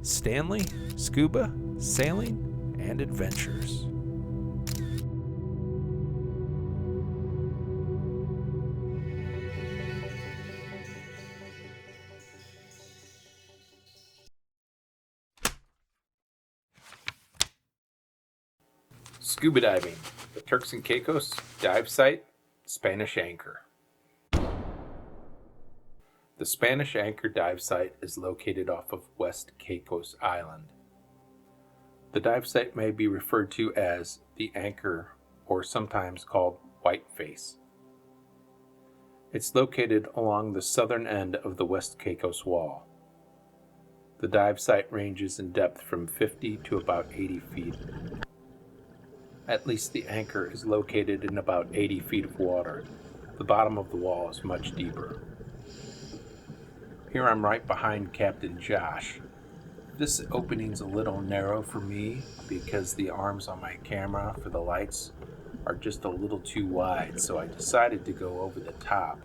Stanley, Scuba, Sailing, and Adventures. Scuba diving, the Turks and Caicos dive site, Spanish Anchor. The Spanish Anchor dive site is located off of West Caicos Island. The dive site may be referred to as the Anchor or sometimes called Whiteface. It's located along the southern end of the West Caicos Wall. The dive site ranges in depth from 50 to about 80 feet. At least the Anchor is located in about 80 feet of water. The bottom of the wall is much deeper. Here I'm right behind Captain Josh. This opening's a little narrow for me because the arms on my camera for the lights are just a little too wide, so I decided to go over the top.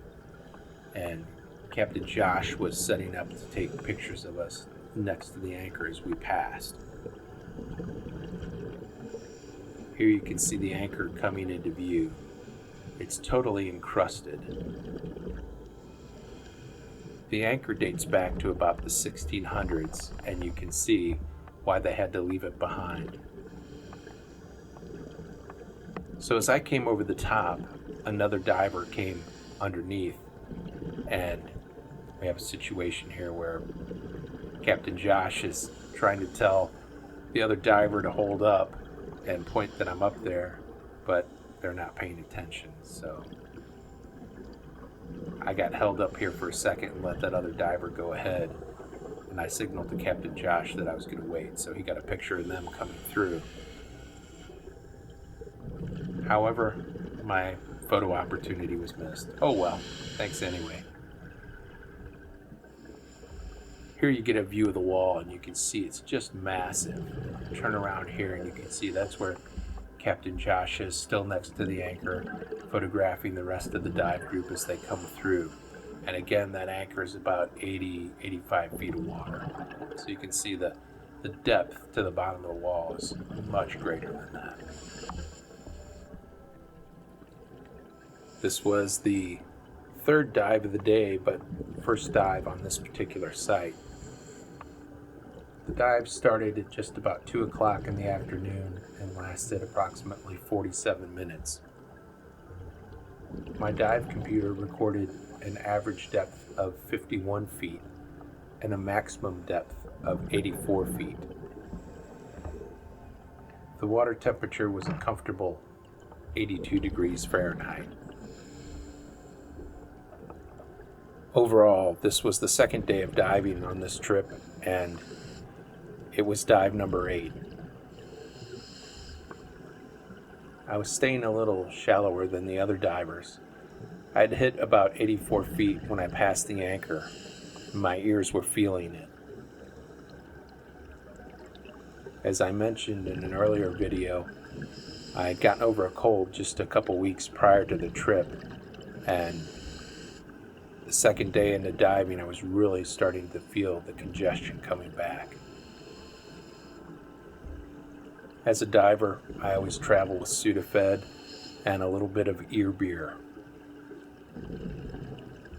And Captain Josh was setting up to take pictures of us next to the Anchor as we passed. Here you can see the Anchor coming into view. It's totally encrusted. The Anchor dates back to about the 1600s, and you can see why they had to leave it behind. So as I came over the top, another diver came underneath, and we have a situation here where Captain Josh is trying to tell the other diver to hold up and point that I'm up there, but they're not paying attention. So I got held up here for a second and let that other diver go ahead, and I signaled to Captain Josh that I was going to wait, so he got a picture of them coming through. However, my photo opportunity was missed. Oh well, thanks anyway. Here you get a view of the wall, and you can see it's just massive. Turn around here and you can see that's where Captain Josh is, still next to the Anchor, photographing the rest of the dive group as they come through. And again, that Anchor is about 85 feet of water. So you can see the depth to the bottom of the wall is much greater than that. This was the third dive of the day, but first dive on this particular site. The dive started at just about 2 o'clock in the afternoon and lasted approximately 47 minutes. My dive computer recorded an average depth of 51 feet and a maximum depth of 84 feet. The water temperature was a comfortable 82 degrees Fahrenheit. Overall, this was the second day of diving on this trip, and it was dive number 8. I was staying a little shallower than the other divers. I'd hit about 84 feet when I passed the Anchor. My ears were feeling it. As I mentioned in an earlier video, I had gotten over a cold just a couple weeks prior to the trip, and the second day into diving, I was really starting to feel the congestion coming back. As a diver, I always travel with Sudafed and a little bit of ear beer.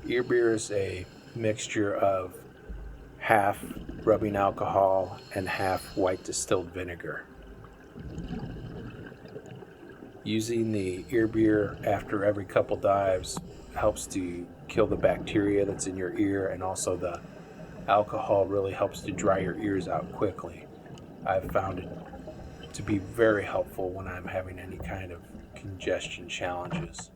Ear beer is a mixture of half rubbing alcohol and half white distilled vinegar. Using the ear beer after every couple dives helps to kill the bacteria that's in your ear, and also the alcohol really helps to dry your ears out quickly. I've found it to be very helpful when I'm having any kind of congestion challenges.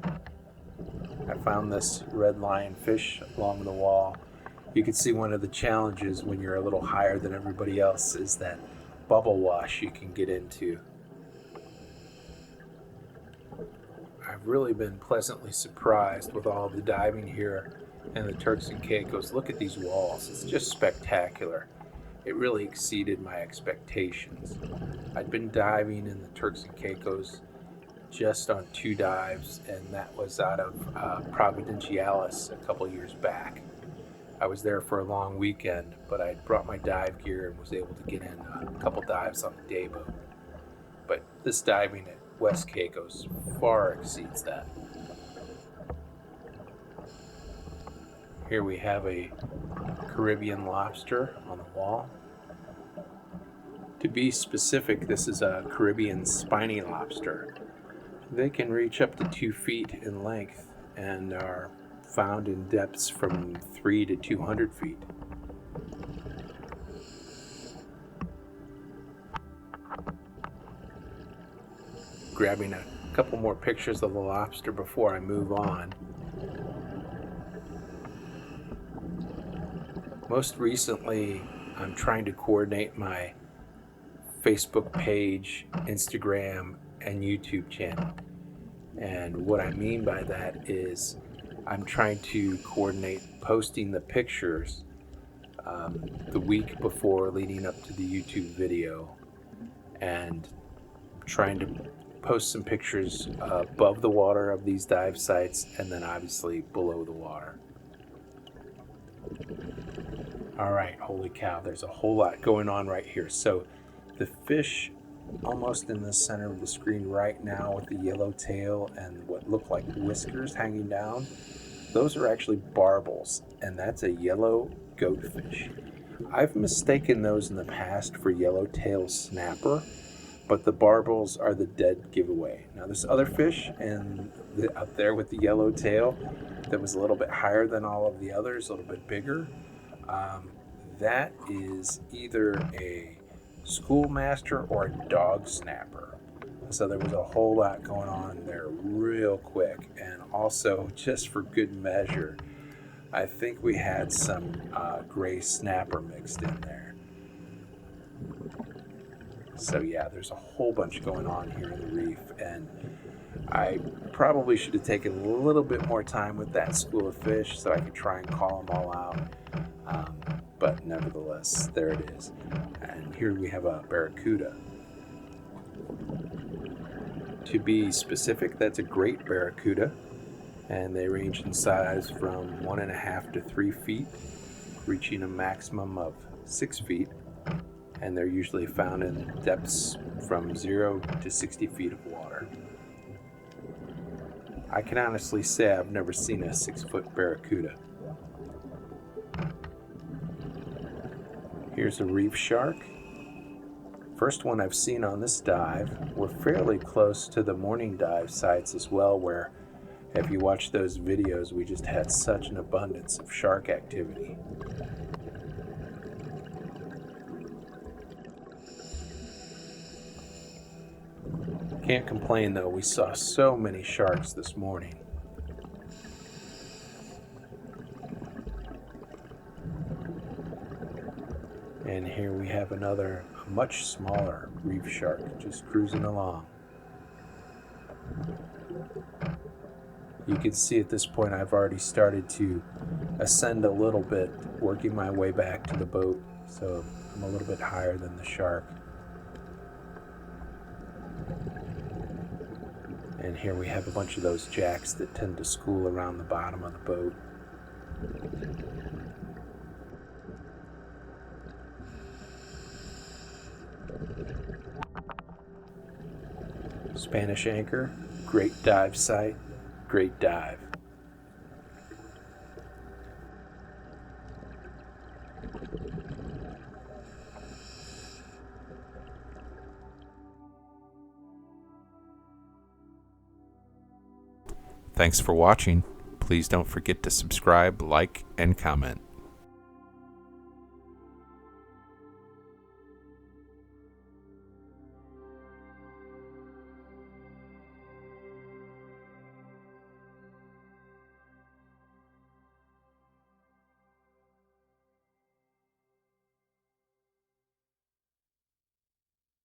I found this red lionfish along the wall. You can see one of the challenges when you're a little higher than everybody else is that bubble wash you can get into. I've really been pleasantly surprised with all of the diving here in the Turks and Caicos. Look at these walls. It's just spectacular. It really exceeded my expectations. I'd been diving in the Turks and Caicos just on 2 dives, and that was out of Providenciales a couple years back. I was there for a long weekend, but I brought my dive gear and was able to get in a couple dives on the day boat. But this diving at West Caicos far exceeds that. Here we have a Caribbean lobster on the wall. To be specific, this is a Caribbean spiny lobster. They can reach up to 2 feet in length and are found in depths from 3 to 200 feet. Grabbing a couple more pictures of the lobster before I move on. Most recently, I'm trying to coordinate my Facebook page, Instagram, and YouTube channel. And what I mean by that is I'm trying to coordinate posting the pictures the week before leading up to the YouTube video, and trying to post some pictures above the water of these dive sites and then obviously below the water. Alright, holy cow, there's a whole lot going on right here. So the fish almost in the center of the screen right now with the yellow tail and what look like whiskers hanging down, those are actually barbels, and that's a yellow goatfish. I've mistaken those in the past for yellowtail snapper, but the barbels are the dead giveaway. Now this other fish up there with the yellow tail that was a little bit higher than all of the others, a little bit bigger, that is either a schoolmaster or a dog snapper. So there was a whole lot going on there real quick. And also, just for good measure, I think we had some gray snapper mixed in there. So yeah, there's a whole bunch going on here in the reef, and I probably should have taken a little bit more time with that school of fish so I could try and call them all out. But nevertheless, there it is. And here we have a barracuda. To be specific, that's a great barracuda, and they range in size from 1.5 to 3 feet, reaching a maximum of 6 feet, and they're usually found in depths from 0 to 60 feet of water. I can honestly say I've never seen a 6-foot barracuda. Here's a reef shark. First one I've seen on this dive. We're fairly close to the morning dive sites as well, where if you watch those videos, we just had such an abundance of shark activity. Can't complain though, we saw so many sharks this morning. And here we have another, much smaller reef shark just cruising along. You can see at this point I've already started to ascend a little bit, working my way back to the boat, so I'm a little bit higher than the shark. And here we have a bunch of those jacks that tend to school around the bottom of the boat. Spanish anchor, great dive site, great dive. Thanks for watching. Please don't forget to subscribe, like, and comment.